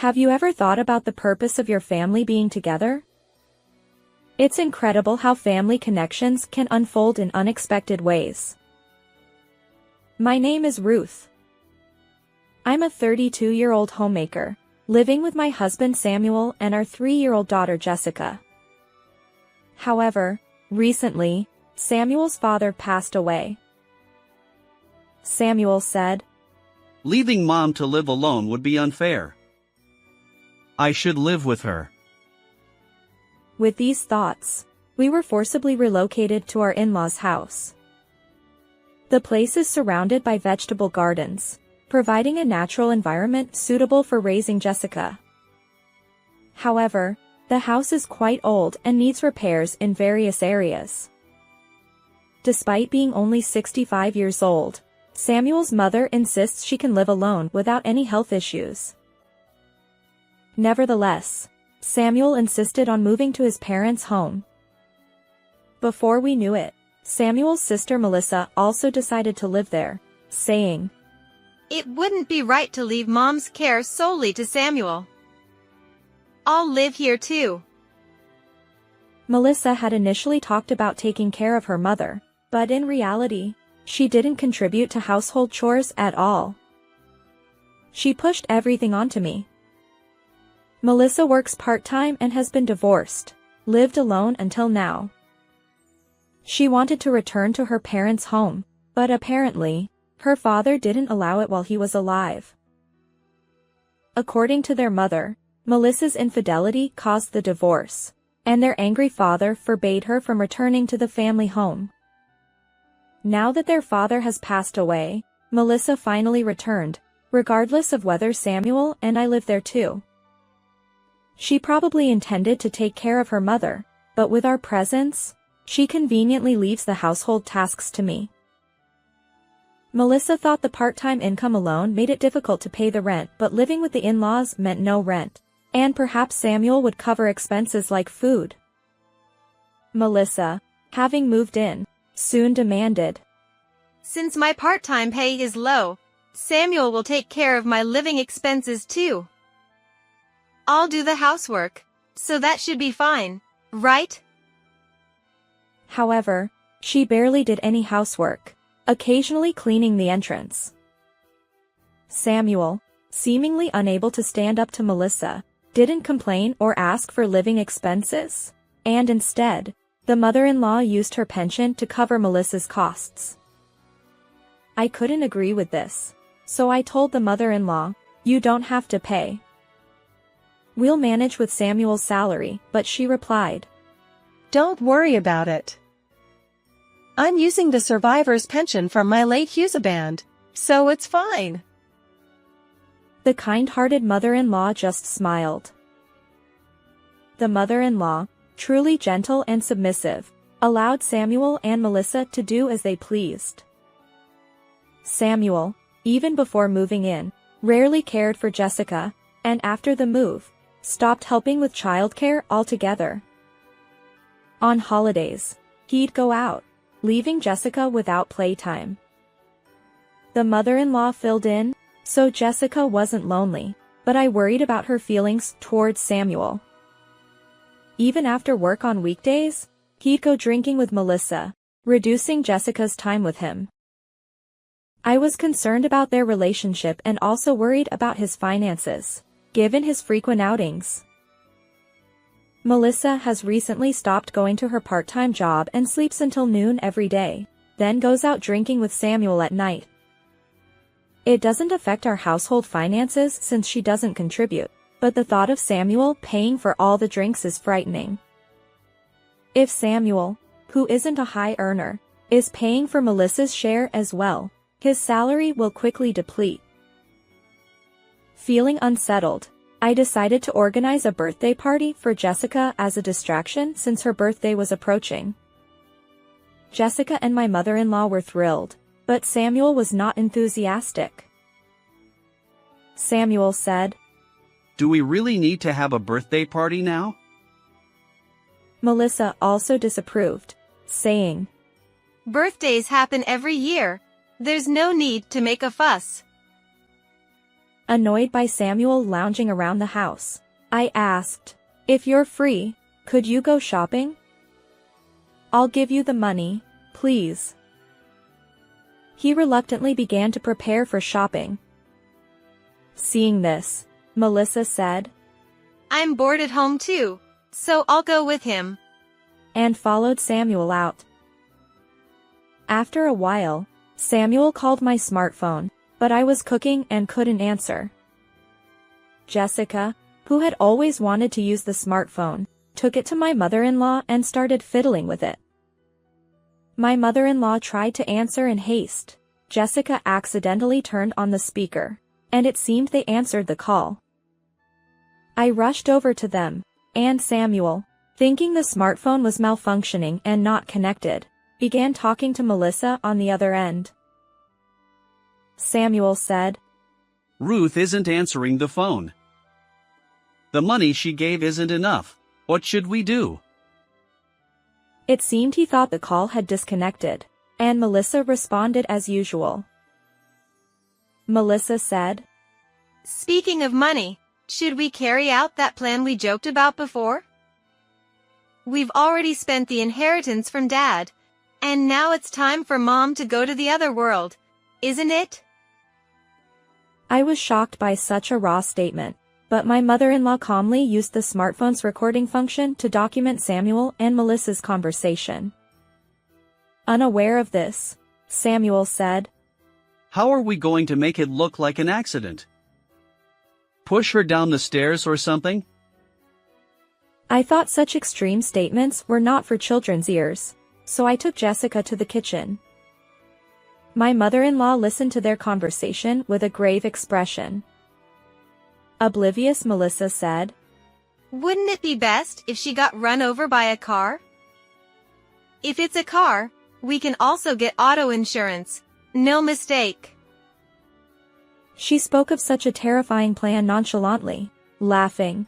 Have you ever thought about the purpose of your family being together? It's incredible how family connections can unfold in unexpected ways. My name is Ruth. I'm a 32-year-old homemaker, living with my husband Samuel and our 3-year-old daughter Jessica. However, recently, Samuel's father passed away. Samuel said, "Leaving Mom to live alone would be unfair. I should live with her." With these thoughts, we were forcibly relocated to our in-laws' house. The place is surrounded by vegetable gardens, providing a natural environment suitable for raising Jessica. However, the house is quite old and needs repairs in various areas. Despite being only 65 years old, Samuel's mother insists she can live alone without any health issues. Nevertheless, Samuel insisted on moving to his parents' home. Before we knew it, Samuel's sister Melissa also decided to live there, saying, "It wouldn't be right to leave Mom's care solely to Samuel. I'll live here too." Melissa had initially talked about taking care of her mother, but in reality, she didn't contribute to household chores at all. She pushed everything onto me. Melissa works part-time and has been divorced, lived alone until now. She wanted to return to her parents' home, but apparently, her father didn't allow it while he was alive. According to their mother, Melissa's infidelity caused the divorce, and their angry father forbade her from returning to the family home. Now that their father has passed away, Melissa finally returned, regardless of whether Samuel and I live there too. She probably intended to take care of her mother, but with our presence, she conveniently leaves the household tasks to me. Melissa thought the part-time income alone made it difficult to pay the rent, but living with the in-laws meant no rent, and perhaps Samuel would cover expenses like food. Melissa, having moved in, soon demanded, "Since my part-time pay is low, Samuel will take care of my living expenses too. I'll do the housework, so that should be fine, right?" However, she barely did any housework, occasionally cleaning the entrance. Samuel, seemingly unable to stand up to Melissa, didn't complain or ask for living expenses, and instead, the mother-in-law used her pension to cover Melissa's costs. I couldn't agree with this, so I told the mother-in-law, "You don't have to pay. We'll manage with Samuel's salary," but she replied, "Don't worry about it. I'm using the survivor's pension from my late husband, so it's fine." The kind-hearted mother-in-law just smiled. The mother-in-law, truly gentle and submissive, allowed Samuel and Melissa to do as they pleased. Samuel, even before moving in, rarely cared for Jessica, and after the move, stopped helping with childcare altogether. On holidays, he'd go out, leaving Jessica without playtime. The mother-in-law filled in, so Jessica wasn't lonely, but I worried about her feelings towards Samuel. Even after work on weekdays, he'd go drinking with Melissa, reducing Jessica's time with him. I was concerned about their relationship and also worried about his finances, given his frequent outings. Melissa has recently stopped going to her part-time job and sleeps until noon every day, then goes out drinking with Samuel at night. It doesn't affect our household finances since she doesn't contribute, but the thought of Samuel paying for all the drinks is frightening. If Samuel, who isn't a high earner, is paying for Melissa's share as well, his salary will quickly deplete. Feeling unsettled, I decided to organize a birthday party for Jessica as a distraction since her birthday was approaching. Jessica and my mother-in-law were thrilled, but Samuel was not enthusiastic. Samuel said, "Do we really need to have a birthday party now?" Melissa also disapproved, saying, "Birthdays happen every year. There's no need to make a fuss." Annoyed by Samuel lounging around the house, I asked, "If you're free, could you go shopping? I'll give you the money, please." He reluctantly began to prepare for shopping. Seeing this, Melissa said, "I'm bored at home too, so I'll go with him," and followed Samuel out. After a while, Samuel called my smartphone, but I was cooking and couldn't answer. Jessica, who had always wanted to use the smartphone, took it to my mother-in-law and started fiddling with it. My mother-in-law tried to answer in haste. Jessica accidentally turned on the speaker, and it seemed they answered the call. I rushed over to them, and Samuel, thinking the smartphone was malfunctioning and not connected, began talking to Melissa on the other end. Samuel said, "Ruth isn't answering the phone. The money she gave isn't enough. What should we do?" It seemed he thought the call had disconnected, and Melissa responded as usual. Melissa said, "Speaking of money, should we carry out that plan we joked about before? We've already spent the inheritance from Dad, and now it's time for Mom to go to the other world, isn't it?" I was shocked by such a raw statement, but my mother-in-law calmly used the smartphone's recording function to document Samuel and Melissa's conversation. Unaware of this, Samuel said, "How are we going to make it look like an accident? Push her down the stairs or something?" I thought such extreme statements were not for children's ears, so I took Jessica to the kitchen. My mother-in-law listened to their conversation with a grave expression. Oblivious Melissa said, "Wouldn't it be best if she got run over by a car? If it's a car, we can also get auto insurance, no mistake." She spoke of such a terrifying plan nonchalantly, laughing.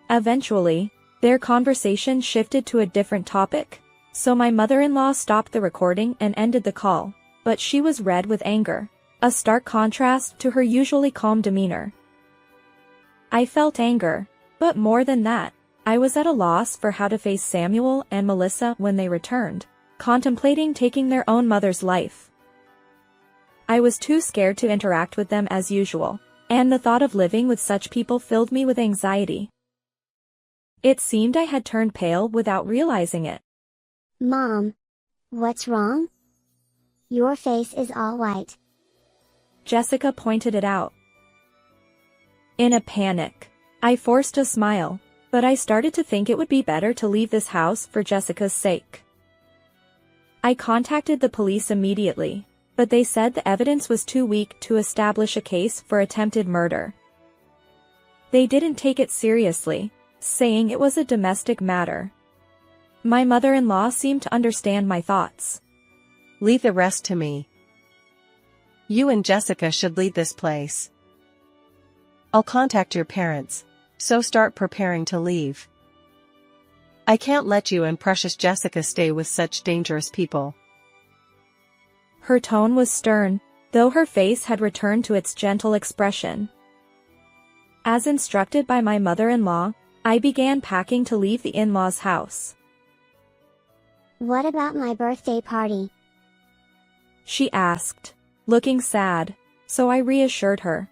Eventually, their conversation shifted to a different topic, so my mother-in-law stopped the recording and ended the call, but she was red with anger, a stark contrast to her usually calm demeanor. I felt anger, but more than that, I was at a loss for how to face Samuel and Melissa when they returned, contemplating taking their own mother's life. I was too scared to interact with them as usual, and the thought of living with such people filled me with anxiety. It seemed I had turned pale without realizing it. "Mom, what's wrong? Your face is all white." Jessica pointed it out. In a panic, I forced a smile, but I started to think it would be better to leave this house for Jessica's sake. I contacted the police immediately, but they said the evidence was too weak to establish a case for attempted murder. They didn't take it seriously, saying it was a domestic matter. My mother-in-law seemed to understand my thoughts. "Leave the rest to me. You and Jessica should lead this place. I'll contact your parents, so start preparing to leave. I can't let you and precious Jessica stay with such dangerous people." Her tone was stern, though her face had returned to its gentle expression. As instructed by my mother-in-law, I began packing to leave the in-laws' house. "What about my birthday party?" She asked, looking sad, so I reassured her.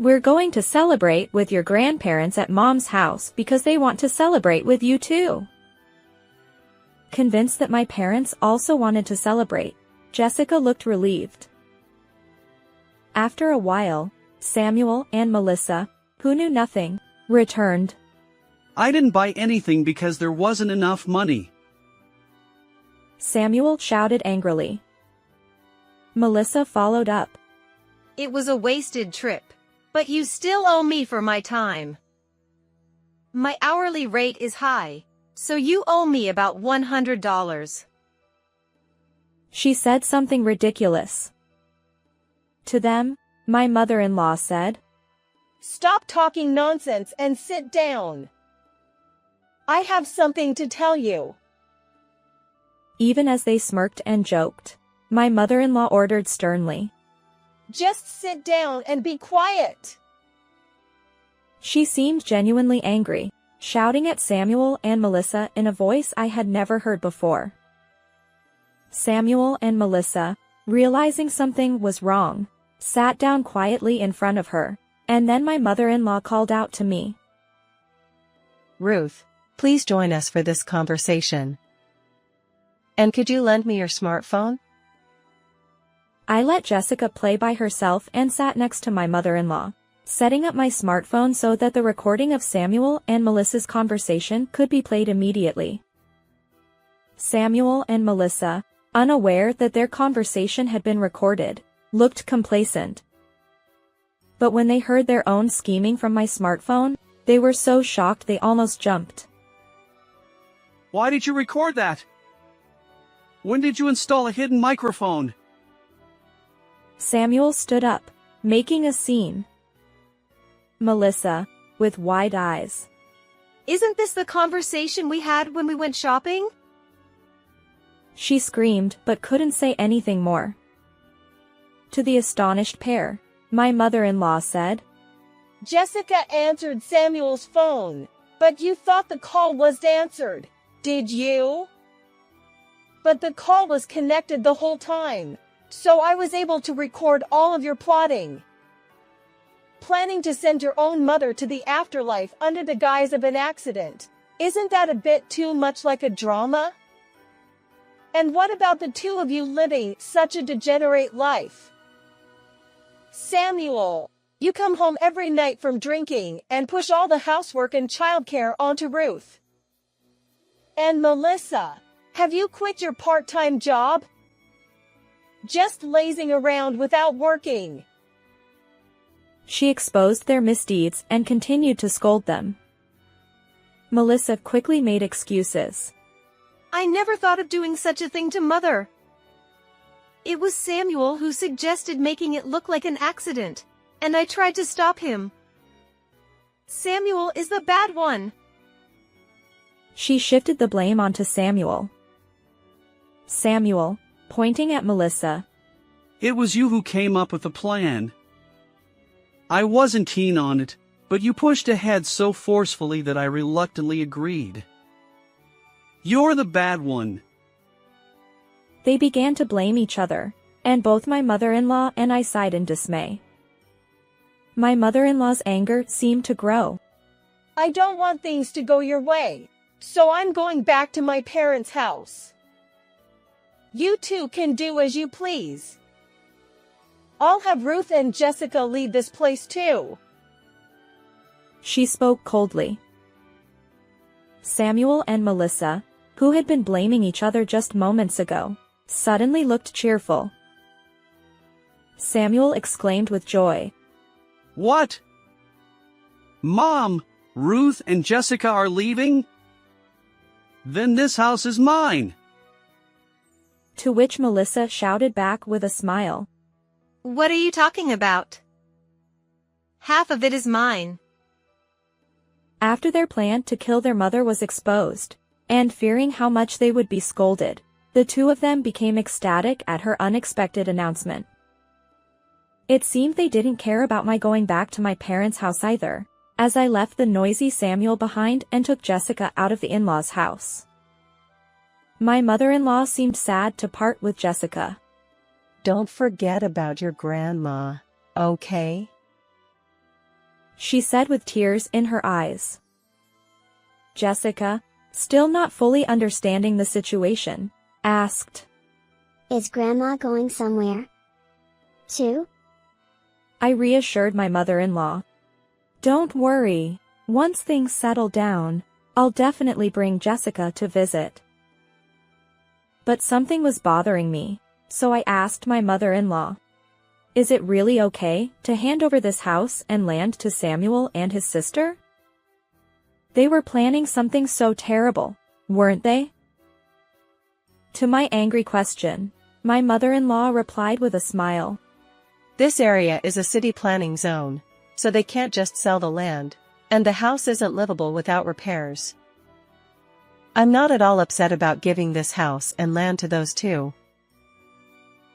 "We're going to celebrate with your grandparents at Mom's house because they want to celebrate with you too." Convinced that my parents also wanted to celebrate, Jessica looked relieved. After a while, Samuel and Melissa, who knew nothing, returned. "I didn't buy anything because there wasn't enough money." Samuel shouted angrily. Melissa followed up. "It was a wasted trip, but you still owe me for my time. My hourly rate is high, so you owe me about $100. She said something ridiculous. To them, my mother-in-law said, "Stop talking nonsense and sit down. I have something to tell you." Even as they smirked and joked, my mother-in-law ordered sternly. Just sit down and be quiet. She seemed genuinely angry, shouting at Samuel and Melissa in a voice I had never heard before. Samuel and Melissa, realizing something was wrong, sat down quietly in front of her, and then my mother-in-law called out to me. Ruth, please join us for this conversation. And could you lend me your smartphone? I let Jessica play by herself and sat next to my mother-in-law, setting up my smartphone so that the recording of Samuel and Melissa's conversation could be played immediately. Samuel and Melissa, unaware that their conversation had been recorded, looked complacent. But when they heard their own scheming from my smartphone, they were so shocked they almost jumped. Why did you record that? When did you install a hidden microphone? Samuel stood up, making a scene. Melissa, with wide eyes. Isn't this the conversation we had when we went shopping? She screamed but couldn't say anything more. To the astonished pair, my mother-in-law said, Jessica answered Samuel's phone, but you thought the call was answered, did you? But the call was connected the whole time, so I was able to record all of your plotting. Planning to send your own mother to the afterlife under the guise of an accident. Isn't that a bit too much like a drama? And what about the two of you living such a degenerate life? Samuel, you come home every night from drinking and push all the housework and childcare onto Ruth. And Melissa, have you quit your part-time job? Just lazing around without working. She exposed their misdeeds and continued to scold them. Melissa quickly made excuses. I never thought of doing such a thing to Mother. It was Samuel who suggested making it look like an accident, and I tried to stop him. Samuel is the bad one. She shifted the blame onto Samuel. Samuel, pointing at Melissa. It was you who came up with the plan. I wasn't keen on it, but you pushed ahead so forcefully that I reluctantly agreed. You're the bad one. They began to blame each other, and both my mother-in-law and I sighed in dismay. My mother-in-law's anger seemed to grow. I don't want things to go your way, so I'm going back to my parents' house. You two can do as you please. I'll have Ruth and Jessica lead this place too. She spoke coldly. Samuel and Melissa, who had been blaming each other just moments ago, suddenly looked cheerful. Samuel exclaimed with joy. What? Mom, Ruth and Jessica are leaving? Then this house is mine. To which Melissa shouted back with a smile. What are you talking about? Half of it is mine. After their plan to kill their mother was exposed, and fearing how much they would be scolded, the two of them became ecstatic at her unexpected announcement. It seemed they didn't care about my going back to my parents' house either, as I left the noisy Samuel behind and took Jessica out of the in-laws' house. My mother-in-law seemed sad to part with Jessica. Don't forget about your grandma, okay? She said with tears in her eyes. Jessica, still not fully understanding the situation, asked. Is Grandma going somewhere? Too? I reassured my mother-in-law. Don't worry, once things settle down, I'll definitely bring Jessica to visit. But something was bothering me, so I asked my mother-in-law. Is it really okay to hand over this house and land to Samuel and his sister? They were planning something so terrible, weren't they? To my angry question, my mother-in-law replied with a smile. This area is a city planning zone, so they can't just sell the land, and the house isn't livable without repairs. I'm not at all upset about giving this house and land to those two.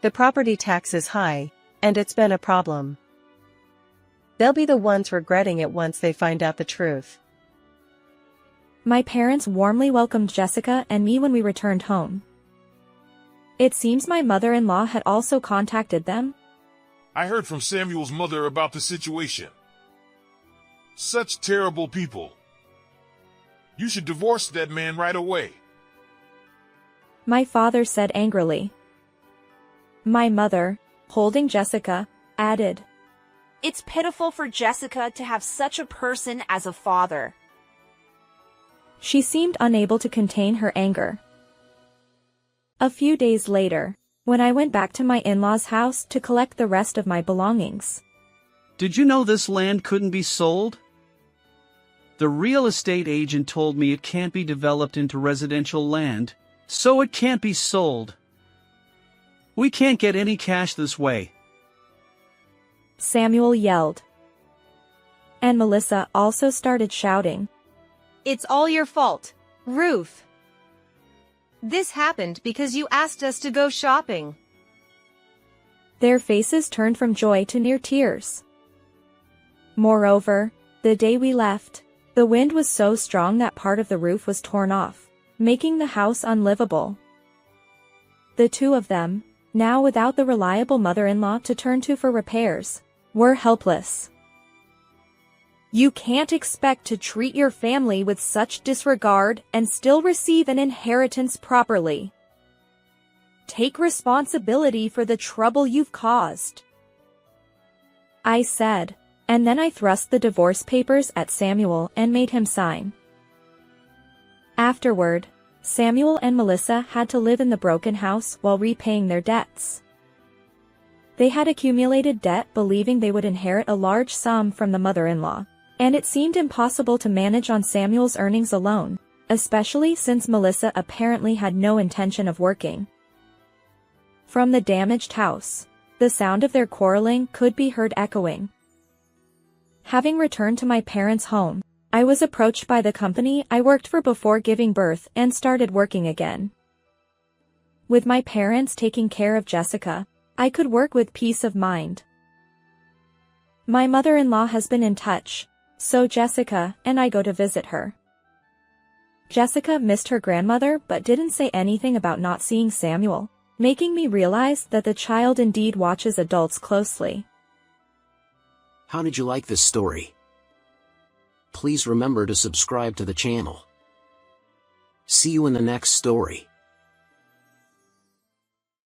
The property tax is high, And it's been a problem. They'll be the ones regretting it once they find out the truth. My parents warmly welcomed Jessica and me when we returned home. It seems my mother-in-law had also contacted them. I heard from Samuel's mother about the situation. Such terrible people. You should divorce that man right away. My father said angrily. My mother, holding Jessica, added, It's pitiful for Jessica to have such a person as a father. She seemed unable to contain her anger. A few days later, when I went back to my in-laws' house to collect the rest of my belongings. Did you know this land couldn't be sold? The real estate agent told me it can't be developed into residential land, so it can't be sold. We can't get any cash this way. Samuel yelled. And Melissa also started shouting. It's all your fault, Ruth. This happened because you asked us to go shopping. Their faces turned from joy to near tears. Moreover, the day we left, the wind was so strong that part of the roof was torn off, making the house unlivable. The two of them, now without the reliable mother-in-law to turn to for repairs, were helpless. You can't expect to treat your family with such disregard and still receive an inheritance properly. Take responsibility for the trouble you've caused, I said, and then I thrust the divorce papers at Samuel and made him sign. Afterward, Samuel and Melissa had to live in the broken house while repaying their debts. They had accumulated debt believing they would inherit a large sum from the mother-in-law, and it seemed impossible to manage on Samuel's earnings alone, especially since Melissa apparently had no intention of working. From the damaged house, the sound of their quarreling could be heard echoing. Having returned to my parents' home, I was approached by the company I worked for before giving birth and started working again. With my parents taking care of Jessica, I could work with peace of mind. My mother-in-law has been in touch, so Jessica and I go to visit her. Jessica missed her grandmother but didn't say anything about not seeing Samuel, making me realize that the child indeed watches adults closely. How did you like this story? Please remember to subscribe to the channel. See you in the next story.